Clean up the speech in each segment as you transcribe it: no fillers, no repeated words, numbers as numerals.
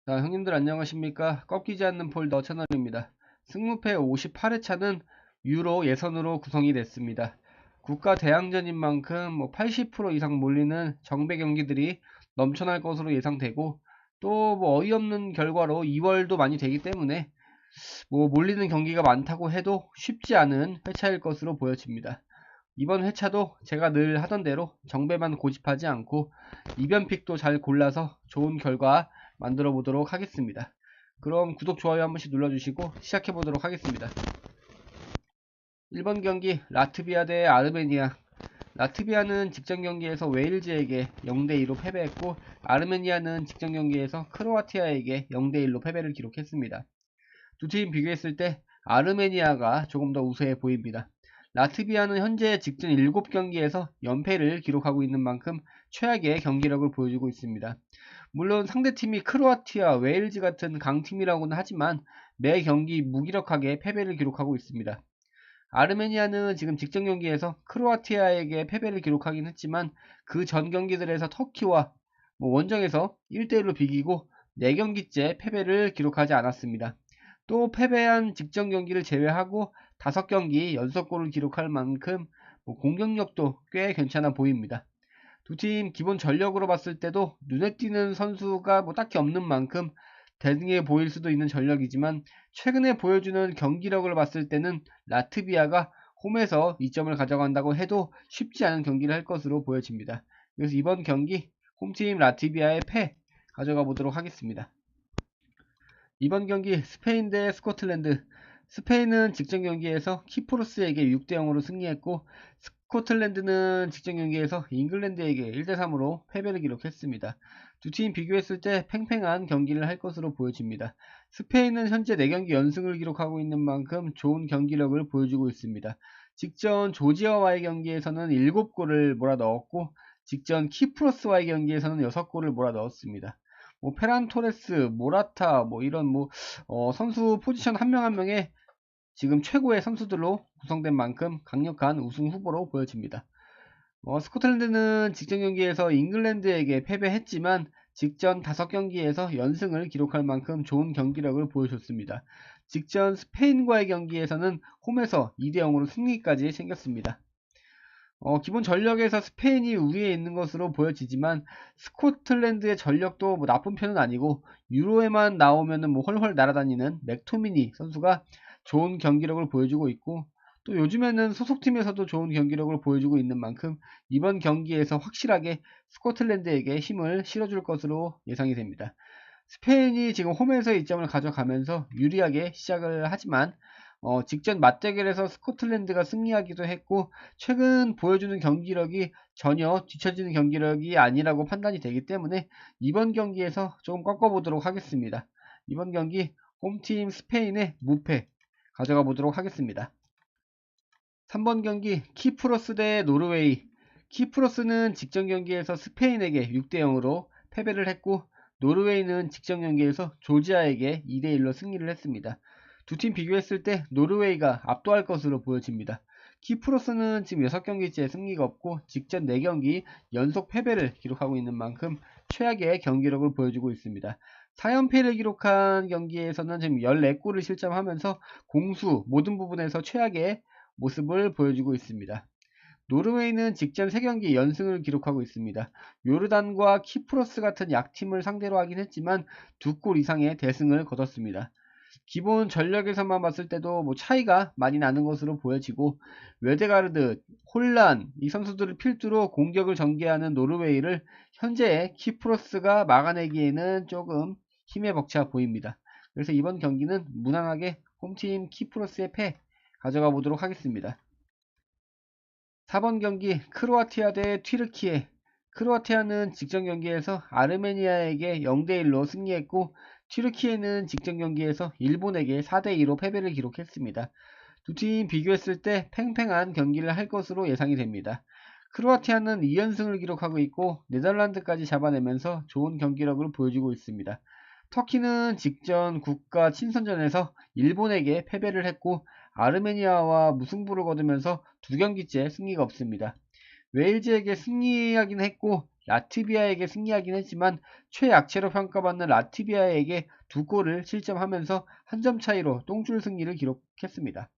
자, 형님들 안녕하십니까? 꺾이지 않는 폴더 채널입니다. 승무패 58회차는 유로 예선으로 구성이 됐습니다. 국가 대항전인 만큼 80% 이상 몰리는 정배 경기들이 넘쳐날 것으로 예상되고, 또 어이없는 결과로 2월도 많이 되기 때문에 몰리는 경기가 많다고 해도 쉽지 않은 회차일 것으로 보여집니다. 이번 회차도 제가 늘 하던 대로 정배만 고집하지 않고 이변픽도 잘 골라서 좋은 결과 만들어 보도록 하겠습니다. 그럼 구독, 좋아요 한 번씩 눌러주시고 시작해 보도록 하겠습니다. 1번 경기 라트비아 대 아르메니아. 라트비아는 직전 경기에서 웨일즈에게 0대2로 패배했고, 아르메니아는 직전 경기에서 크로아티아에게 0대1로 패배를 기록했습니다. 두 팀 비교했을 때 아르메니아가 조금 더 우세해 보입니다. 라트비아는 현재 직전 7경기에서 연패를 기록하고 있는 만큼 최악의 경기력을 보여주고 있습니다. 물론 상대팀이 크로아티아, 웨일즈 같은 강팀이라고는 하지만 매 경기 무기력하게 패배를 기록하고 있습니다. 아르메니아는 지금 직전 경기에서 크로아티아에게 패배를 기록하긴 했지만 그 전 경기들에서 터키와 원정에서 1대1로 비기고 4경기째 패배를 기록하지 않았습니다. 또 패배한 직전 경기를 제외하고 5경기 연속골을 기록할 만큼 공격력도 꽤 괜찮아 보입니다. 두 팀 기본 전력으로 봤을 때도 눈에 띄는 선수가 딱히 없는 만큼 대등해 보일 수도 있는 전력이지만, 최근에 보여주는 경기력을 봤을 때는 라트비아가 홈에서 2점을 가져간다고 해도 쉽지 않은 경기를 할 것으로 보여집니다. 그래서 이번 경기 홈팀 라트비아의 패 가져가 보도록 하겠습니다. 이번 경기 스페인 대 스코틀랜드. 스페인은 직전 경기에서 키프로스에게 6대0으로 승리했고, 스코틀랜드는 직전 경기에서 잉글랜드에게 1대3으로 패배를 기록했습니다. 두 팀 비교했을 때 팽팽한 경기를 할 것으로 보여집니다. 스페인은 현재 4경기 연승을 기록하고 있는 만큼 좋은 경기력을 보여주고 있습니다. 직전 조지아와의 경기에서는 7골을 몰아넣었고, 직전 키프로스와의 경기에서는 6골을 몰아넣었습니다. 페란 토레스, 모라타, 이런 선수 포지션 한 명 한 명에 지금 최고의 선수들로 구성된 만큼 강력한 우승 후보로 보여집니다. 스코틀랜드는 직전 경기에서 잉글랜드에게 패배했지만 직전 5경기에서 연승을 기록할 만큼 좋은 경기력을 보여줬습니다. 직전 스페인과의 경기에서는 홈에서 2대0으로 승리까지 챙겼습니다. 기본 전력에서 스페인이 우위에 있는 것으로 보여지지만 스코틀랜드의 전력도 나쁜 편은 아니고, 유로에만 나오면은 헐헐 날아다니는 맥토미니 선수가 좋은 경기력을 보여주고 있고, 또 요즘에는 소속팀에서도 좋은 경기력을 보여주고 있는 만큼 이번 경기에서 확실하게 스코틀랜드에게 힘을 실어줄 것으로 예상이 됩니다. 스페인이 지금 홈에서 2점을 가져가면서 유리하게 시작을 하지만 직전 맞대결에서 스코틀랜드가 승리하기도 했고, 최근 보여주는 경기력이 전혀 뒤처지는 경기력이 아니라고 판단이 되기 때문에 이번 경기에서 조금 꺾어보도록 하겠습니다. 이번 경기 홈팀 스페인의 무패 가져가 보도록 하겠습니다. 3번 경기 키프로스 대 노르웨이. 키프로스는 직전 경기에서 스페인에게 6대0으로 패배를 했고, 노르웨이는 직전 경기에서 조지아에게 2대1로 승리를 했습니다. 두 팀 비교했을 때 노르웨이가 압도할 것으로 보여집니다. 키프로스는 지금 6경기째 승리가 없고 직전 4경기 연속 패배를 기록하고 있는 만큼 최악의 경기력을 보여주고 있습니다. 4연패를 기록한 경기에서는 지금 14골을 실점하면서 공수 모든 부분에서 최악의 모습을 보여주고 있습니다. 노르웨이는 직전 3경기 연승을 기록하고 있습니다. 요르단과 키프로스 같은 약팀을 상대로 하긴 했지만 2골 이상의 대승을 거뒀습니다. 기본 전력에서만 봤을 때도 차이가 많이 나는 것으로 보여지고, 웨데가르드, 홀란 이 선수들을 필두로 공격을 전개하는 노르웨이를 현재의 키프로스가 막아내기에는 조금 힘에 벅차 보입니다. 그래서 이번 경기는 무난하게 홈팀 키프로스의 패 가져가 보도록 하겠습니다. 4번 경기 크로아티아 대 튀르키예. 크로아티아는 직전 경기에서 아르메니아에게 0대1로 승리했고, 튀르키예는 직전 경기에서 일본에게 4대2로 패배를 기록했습니다. 두 팀 비교했을 때 팽팽한 경기를 할 것으로 예상이 됩니다. 크로아티아는 2연승을 기록하고 있고 네덜란드까지 잡아내면서 좋은 경기력을 보여주고 있습니다. 터키는 직전 국가 친선전에서 일본에게 패배를 했고, 아르메니아와 무승부를 거두면서 2경기째 승리가 없습니다. 웨일즈에게 승리하긴 했고 라트비아에게 승리하긴 했지만 최약체로 평가받는 라트비아에게 2골을 실점하면서 한 점 차이로 똥줄 승리를 기록했습니다.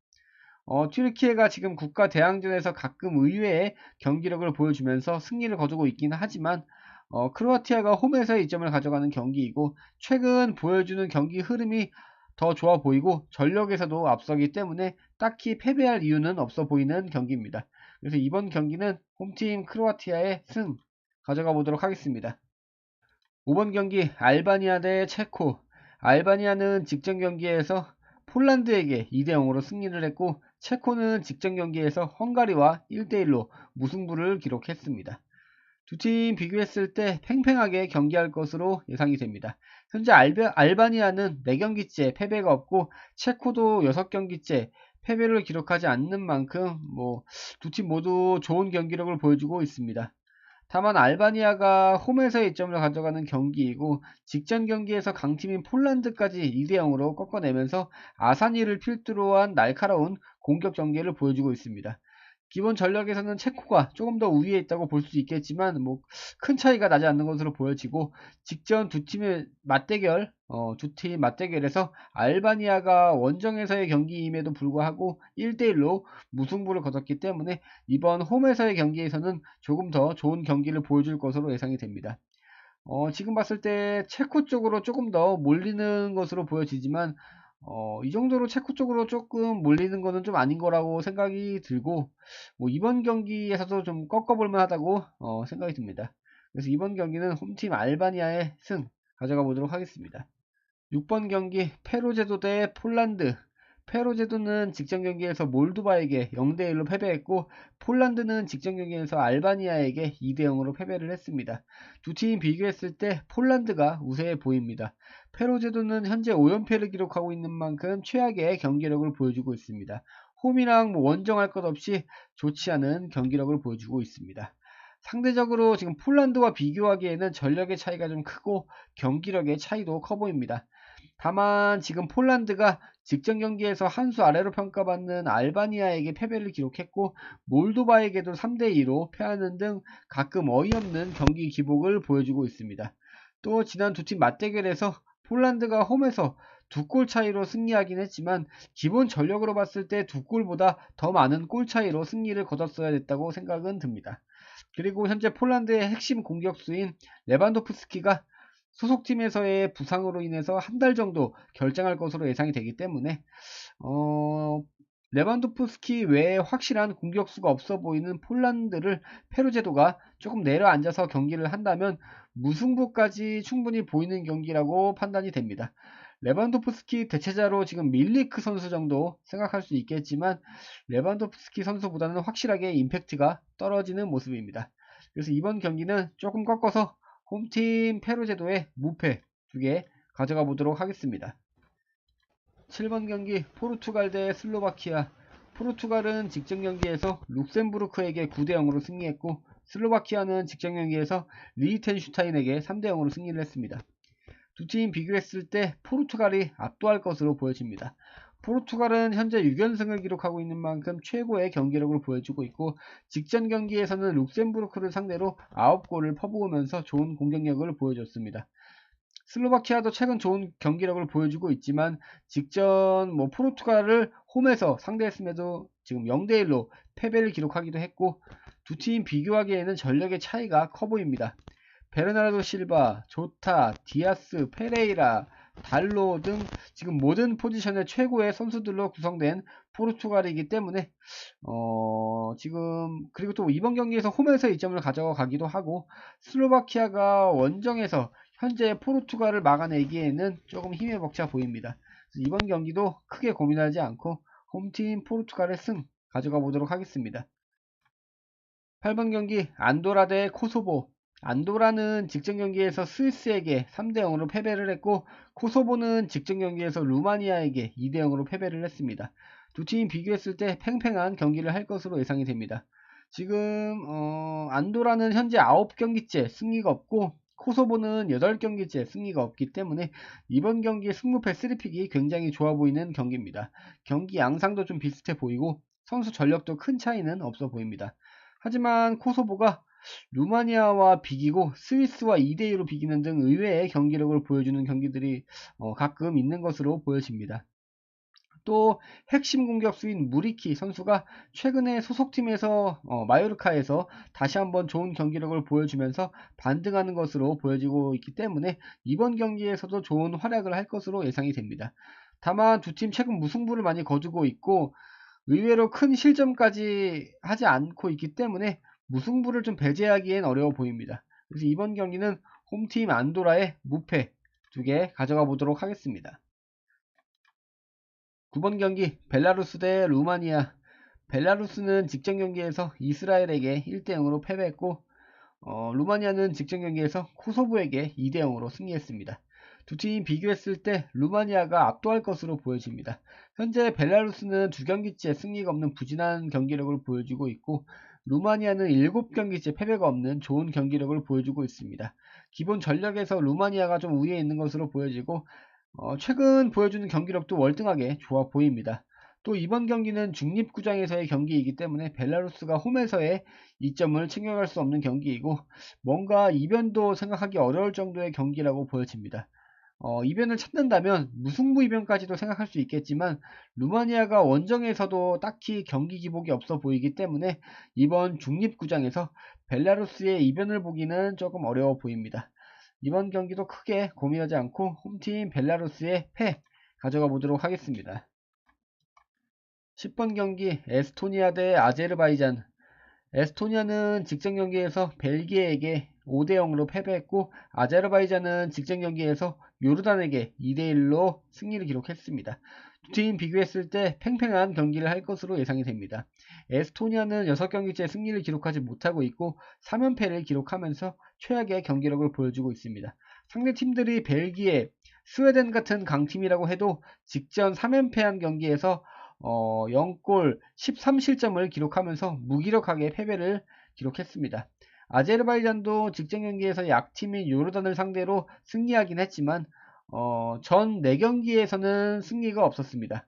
튀르키예가 지금 국가 대항전에서 가끔 의외의 경기력을 보여주면서 승리를 거두고 있긴 하지만 크로아티아가 홈에서의 이점을 가져가는 경기이고 최근 보여주는 경기 흐름이 더 좋아 보이고 전력에서도 앞서기 때문에 딱히 패배할 이유는 없어 보이는 경기입니다. 그래서 이번 경기는 홈팀 크로아티아의 승 가져가 보도록 하겠습니다. 5번 경기 알바니아 대 체코. 알바니아는 직전 경기에서 폴란드에게 2대0으로 승리를 했고 체코는 직전 경기에서 헝가리와 1대1로 무승부를 기록했습니다. 두 팀 비교했을 때 팽팽하게 경기할 것으로 예상이 됩니다. 현재 알바니아는 4경기째 패배가 없고 체코도 6경기째 패배를 기록하지 않는 만큼 두 팀 모두 좋은 경기력을 보여주고 있습니다. 다만 알바니아가 홈에서의 이점을 가져가는 경기이고 직전 경기에서 강팀인 폴란드까지 2대0으로 꺾어내면서 아사니를 필두로 한 날카로운 공격 전개를 보여주고 있습니다. 기본 전력에서는 체코가 조금 더 우위에 있다고 볼 수 있겠지만 큰 차이가 나지 않는 것으로 보여지고 직전 두 팀의 맞대결 두 팀 맞대결에서 알바니아가 원정에서의 경기임에도 불구하고 1대1로 무승부를 거뒀기 때문에 이번 홈에서의 경기에서는 조금 더 좋은 경기를 보여줄 것으로 예상이 됩니다. 지금 봤을 때 체코 쪽으로 조금 더 몰리는 것으로 보여지지만 이 정도로 체코 쪽으로 조금 몰리는 거는 좀 아닌 거라고 생각이 들고 이번 경기에서도 좀 꺾어볼 만하다고 생각이 듭니다. 그래서 이번 경기는 홈팀 알바니아의 승 가져가 보도록 하겠습니다. 6번 경기 페루제도 대 폴란드. 페루제도는 직전 경기에서 몰도바에게 0대1로 패배했고 폴란드는 직전 경기에서 알바니아에게 2대0으로 패배를 했습니다. 두 팀 비교했을 때 폴란드가 우세해 보입니다. 페루제도는 현재 5연패를 기록하고 있는 만큼 최악의 경기력을 보여주고 있습니다. 홈이랑 원정할 것 없이 좋지 않은 경기력을 보여주고 있습니다. 상대적으로 지금 폴란드와 비교하기에는 전력의 차이가 좀 크고 경기력의 차이도 커 보입니다. 다만 지금 폴란드가 직전 경기에서 한 수 아래로 평가받는 알바니아에게 패배를 기록했고 몰도바에게도 3대2로 패하는 등 가끔 어이없는 경기 기복을 보여주고 있습니다. 또 지난 두 팀 맞대결에서 폴란드가 홈에서 2골 차이로 승리하긴 했지만 기본 전력으로 봤을 때 2골보다 더 많은 골 차이로 승리를 거뒀어야 됐다고 생각은 듭니다. 그리고 현재 폴란드의 핵심 공격수인 레반도프스키가 소속팀에서의 부상으로 인해서 한 달 정도 결장할 것으로 예상이 되기 때문에 레반도프스키 외에 확실한 공격수가 없어 보이는 폴란드를 페루제도가 조금 내려앉아서 경기를 한다면 무승부까지 충분히 보이는 경기라고 판단이 됩니다. 레반도프스키 대체자로 지금 밀리크 선수 정도 생각할 수 있겠지만 레반도프스키 선수보다는 확실하게 임팩트가 떨어지는 모습입니다. 그래서 이번 경기는 조금 꺾어서 홈팀 페루제도의 무패 2개 가져가 보도록 하겠습니다. 7번 경기 포르투갈 대 슬로바키아. 포르투갈은 직전 경기에서 룩셈부르크에게 9대0으로 승리했고 슬로바키아는 직전 경기에서 리히텐슈타인에게 3대0으로 승리를 했습니다. 두 팀 비교했을 때 포르투갈이 압도할 것으로 보여집니다. 포르투갈은 현재 6연승을 기록하고 있는 만큼 최고의 경기력을 보여주고 있고 직전 경기에서는 룩셈부르크를 상대로 9골을 퍼부으면서 좋은 공격력을 보여줬습니다. 슬로바키아도 최근 좋은 경기력을 보여주고 있지만 직전 포르투갈을 홈에서 상대했음에도 지금 0대1로 패배를 기록하기도 했고 두 팀 비교하기에는 전력의 차이가 커 보입니다. 베르나르도 실바, 조타, 디아스, 페레이라, 달로 등 지금 모든 포지션의 최고의 선수들로 구성된 포르투갈이기 때문에 지금 그리고 또 이번 경기에서 홈에서 이점을 가져가기도 하고 슬로바키아가 원정에서 현재 포르투갈을 막아내기에는 조금 힘에 벅차 보입니다. 이번 경기도 크게 고민하지 않고 홈팀 포르투갈의 승 가져가 보도록 하겠습니다. 8번 경기 안도라 대 코소보. 안도라는 직전 경기에서 스위스에게 3대0으로 패배를 했고 코소보는 직전 경기에서 루마니아에게 2대0으로 패배를 했습니다. 두 팀 비교했을 때 팽팽한 경기를 할 것으로 예상이 됩니다. 지금 안도라는 현재 9경기째 승리가 없고 코소보는 8경기째 승리가 없기 때문에 이번 경기의 승부패 3픽이 굉장히 좋아 보이는 경기입니다. 경기 양상도 좀 비슷해 보이고 선수 전력도 큰 차이는 없어 보입니다. 하지만 코소보가 루마니아와 비기고 스위스와 2대2로 비기는 등 의외의 경기력을 보여주는 경기들이 가끔 있는 것으로 보여집니다. 또 핵심 공격수인 무리키 선수가 최근에 소속팀에서 마요르카에서 다시 한번 좋은 경기력을 보여주면서 반등하는 것으로 보여지고 있기 때문에 이번 경기에서도 좋은 활약을 할 것으로 예상이 됩니다. 다만 두 팀 최근 무승부를 많이 거두고 있고 의외로 큰 실점까지 하지 않고 있기 때문에 무승부를 좀 배제하기엔 어려워 보입니다. 그래서 이번 경기는 홈팀 안도라의 무패 2개 가져가 보도록 하겠습니다. 9번 경기 벨라루스 대 루마니아. 벨라루스는 직전 경기에서 이스라엘에게 1대0으로 패배했고 루마니아는 직전 경기에서 코소보에게 2대0으로 승리했습니다. 두 팀 비교했을 때 루마니아가 압도할 것으로 보여집니다. 현재 벨라루스는 2경기째 승리가 없는 부진한 경기력을 보여주고 있고 루마니아는 7경기째 패배가 없는 좋은 경기력을 보여주고 있습니다. 기본 전력에서 루마니아가 좀 우위에 있는 것으로 보여지고 최근 보여주는 경기력도 월등하게 좋아 보입니다. 또 이번 경기는 중립구장에서의 경기이기 때문에 벨라루스가 홈에서의 이점을 챙겨갈 수 없는 경기이고 뭔가 이변도 생각하기 어려울 정도의 경기라고 보여집니다. 이변을 찾는다면 무승부 이변까지도 생각할 수 있겠지만 루마니아가 원정에서도 딱히 경기 기복이 없어 보이기 때문에 이번 중립구장에서 벨라루스의 이변을 보기는 조금 어려워 보입니다. 이번 경기도 크게 고민하지 않고 홈팀 벨라루스의 패 가져가 보도록 하겠습니다. 10번 경기 에스토니아 대 아제르바이잔. 에스토니아는 직전 경기에서 벨기에에게 5대0으로 패배했고 아제르바이잔은 직전 경기에서 요르단에게 2대1로 승리를 기록했습니다. 두 팀 비교했을 때 팽팽한 경기를 할 것으로 예상이 됩니다. 에스토니아는 6경기째 승리를 기록하지 못하고 있고 3연패를 기록하면서 최악의 경기력을 보여주고 있습니다. 상대 팀들이 벨기에, 스웨덴 같은 강팀이라고 해도 직전 3연패한 경기에서 0골 13실점을 기록하면서 무기력하게 패배를 기록했습니다. 아제르바이잔도 직전 경기에서 약팀인 요르단을 상대로 승리하긴 했지만 전 4경기에서는 승리가 없었습니다.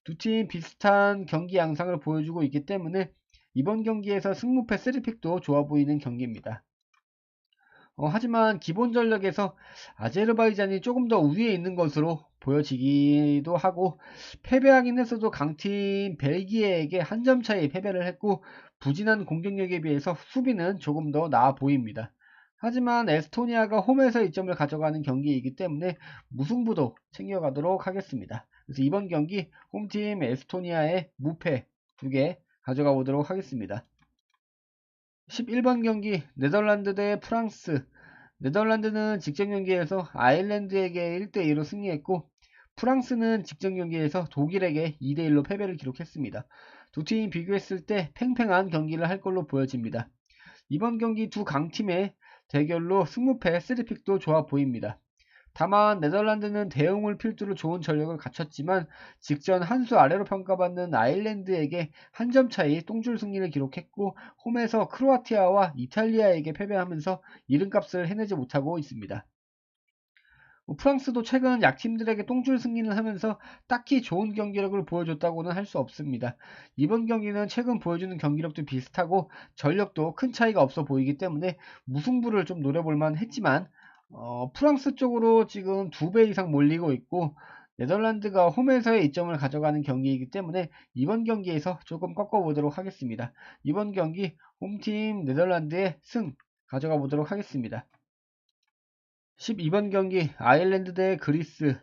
두 팀 비슷한 경기 양상을 보여주고 있기 때문에 이번 경기에서 승무패 3픽도 좋아 보이는 경기입니다. 하지만 기본 전력에서 아제르바이잔이 조금 더 우위에 있는 것으로 보여지기도 하고 패배하긴 했어도 강팀 벨기에에게 한 점 차이 패배를 했고 부진한 공격력에 비해서 수비는 조금 더 나아 보입니다. 하지만 에스토니아가 홈에서 이점을 가져가는 경기이기 때문에 무승부도 챙겨가도록 하겠습니다. 그래서 이번 경기 홈팀 에스토니아의 무패 2개 가져가 보도록 하겠습니다. 11번 경기 네덜란드 대 프랑스. 네덜란드는 직전 경기에서 아일랜드에게 1대2로 승리했고 프랑스는 직전 경기에서 독일에게 2대1로 패배를 기록했습니다. 두 팀 비교했을 때 팽팽한 경기를 할 걸로 보여집니다. 이번 경기 두 강팀의 대결로 승무패 3픽도 좋아 보입니다. 다만 네덜란드는 대응을 필두로 좋은 전력을 갖췄지만 직전 한 수 아래로 평가받는 아일랜드에게 한 점 차이 똥줄 승리를 기록했고 홈에서 크로아티아와 이탈리아에게 패배하면서 이름값을 해내지 못하고 있습니다. 프랑스도 최근 약팀들에게 똥줄 승리를 하면서 딱히 좋은 경기력을 보여줬다고는 할 수 없습니다. 이번 경기는 최근 보여주는 경기력도 비슷하고 전력도 큰 차이가 없어 보이기 때문에 무승부를 좀 노려볼 만 했지만 프랑스 쪽으로 지금 2배 이상 몰리고 있고 네덜란드가 홈에서의 이점을 가져가는 경기이기 때문에 이번 경기에서 조금 꺾어보도록 하겠습니다. 이번 경기 홈팀 네덜란드의 승 가져가 보도록 하겠습니다. 12번 경기 아일랜드 대 그리스.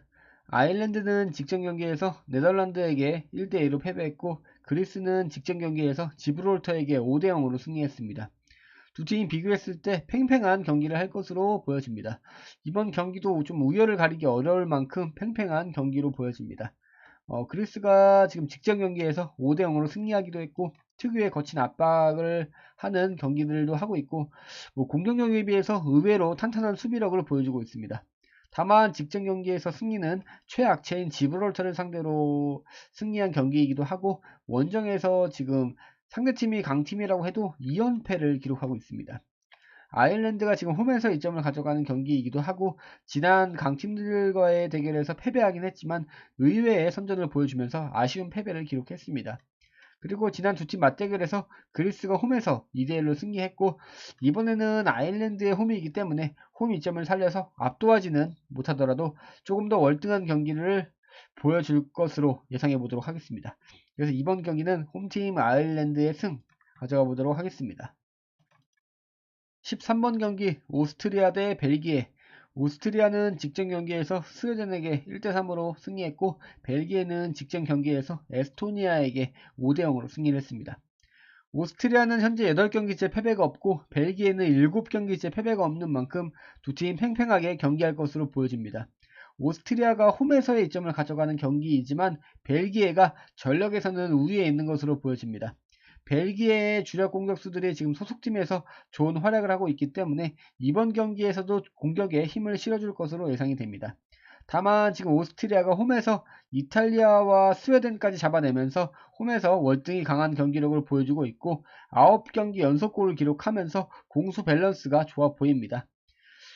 아일랜드는 직전 경기에서 네덜란드에게 1대2로 패배했고 그리스는 직전 경기에서 지브롤터에게 5대0으로 승리했습니다. 두 팀 비교했을 때 팽팽한 경기를 할 것으로 보여집니다. 이번 경기도 좀 우열을 가리기 어려울 만큼 팽팽한 경기로 보여집니다. 그리스가 지금 직전 경기에서 5대0으로 승리하기도 했고 특유의 거친 압박을 하는 경기들도 하고 있고 공격력에 비해서 의외로 탄탄한 수비력을 보여주고 있습니다. 다만 직전 경기에서 승리는 최악체인 지브롤터를 상대로 승리한 경기이기도 하고 원정에서 지금 상대팀이 강팀이라고 해도 2연패를 기록하고 있습니다. 아일랜드가 지금 홈에서 이점을 가져가는 경기이기도 하고 지난 강팀들과의 대결에서 패배하긴 했지만 의외의 선전을 보여주면서 아쉬운 패배를 기록했습니다. 그리고 지난 두 팀 맞대결에서 그리스가 홈에서 2대1로 승리했고, 이번에는 아일랜드의 홈이기 때문에 홈 이점을 살려서 압도하지는 못하더라도 조금 더 월등한 경기를 보여줄 것으로 예상해 보도록 하겠습니다. 그래서 이번 경기는 홈팀 아일랜드의 승 가져가 보도록 하겠습니다. 13번 경기 오스트리아 대 벨기에. 오스트리아는 직전 경기에서 스웨덴에게 1대3으로 승리했고, 벨기에는 직전 경기에서 에스토니아에게 5대0으로 승리를 했습니다. 오스트리아는 현재 8경기째 패배가 없고, 벨기에는 7경기째 패배가 없는 만큼 두 팀 팽팽하게 경기할 것으로 보여집니다. 오스트리아가 홈에서의 이점을 가져가는 경기이지만 벨기에가 전력에서는 우위에 있는 것으로 보여집니다. 벨기에의 주력 공격수들이 지금 소속팀에서 좋은 활약을 하고 있기 때문에 이번 경기에서도 공격에 힘을 실어줄 것으로 예상이 됩니다. 다만 지금 오스트리아가 홈에서 이탈리아와 스웨덴까지 잡아내면서 홈에서 월등히 강한 경기력을 보여주고 있고, 9경기 연속골을 기록하면서 공수 밸런스가 좋아 보입니다.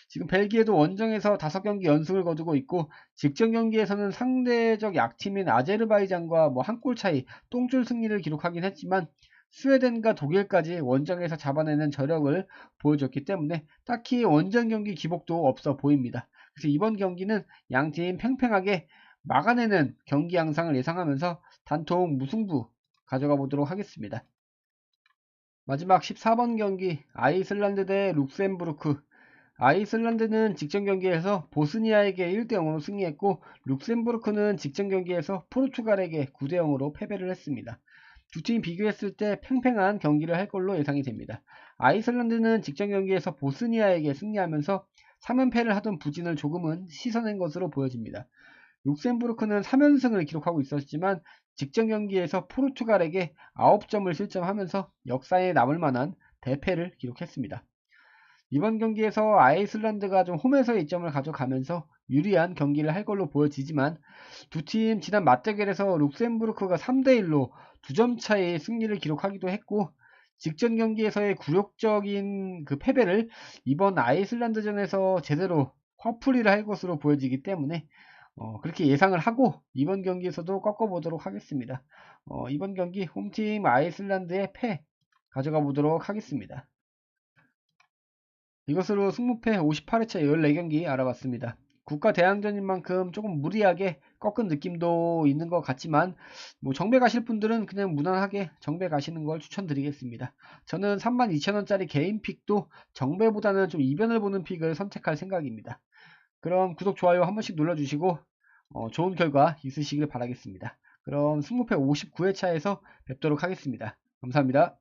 지금 벨기에도 원정에서 5경기 연승을 거두고 있고, 직전 경기에서는 상대적 약팀인 아제르바이잔과 한 골 차이 똥줄 승리를 기록하긴 했지만, 스웨덴과 독일까지 원정에서 잡아내는 저력을 보여줬기 때문에 딱히 원정 경기 기복도 없어 보입니다. 그래서 이번 경기는 양팀 팽팽하게 막아내는 경기 양상을 예상하면서 단통 무승부 가져가 보도록 하겠습니다. 마지막 14번 경기 아이슬란드 대 룩셈부르크. 아이슬란드는 직전 경기에서 보스니아에게 1대0으로 승리했고, 룩셈부르크는 직전 경기에서 포르투갈에게 9대0으로 패배를 했습니다. 두 팀 비교했을 때 팽팽한 경기를 할 걸로 예상이 됩니다. 아이슬란드는 직전 경기에서 보스니아에게 승리하면서 3연패를 하던 부진을 조금은 씻어낸 것으로 보여집니다. 룩셈부르크는 3연승을 기록하고 있었지만 직전 경기에서 포르투갈에게 9점을 실점하면서 역사에 남을 만한 대패를 기록했습니다. 이번 경기에서 아이슬란드가 좀 홈에서의 이점을 가져가면서 유리한 경기를 할 걸로 보여지지만, 두 팀 지난 맞대결에서 룩셈부르크가 3대1로 2점 차의 승리를 기록하기도 했고, 직전 경기에서의 굴욕적인 그 패배를 이번 아이슬란드전에서 제대로 화풀이를 할 것으로 보여지기 때문에 그렇게 예상을 하고 이번 경기에서도 꺾어보도록 하겠습니다. 이번 경기 홈팀 아이슬란드의 패 가져가 보도록 하겠습니다. 이것으로 승무패 58회차 14경기 알아봤습니다. 국가 대항전인 만큼 조금 무리하게 꺾은 느낌도 있는 것 같지만, 정배 가실 분들은 그냥 무난하게 정배 가시는 걸 추천드리겠습니다. 저는 32,000원짜리 개인 픽도 정배보다는 좀 이변을 보는 픽을 선택할 생각입니다. 그럼 구독, 좋아요 한 번씩 눌러주시고 좋은 결과 있으시길 바라겠습니다. 그럼 승무패 59회차에서 뵙도록 하겠습니다. 감사합니다.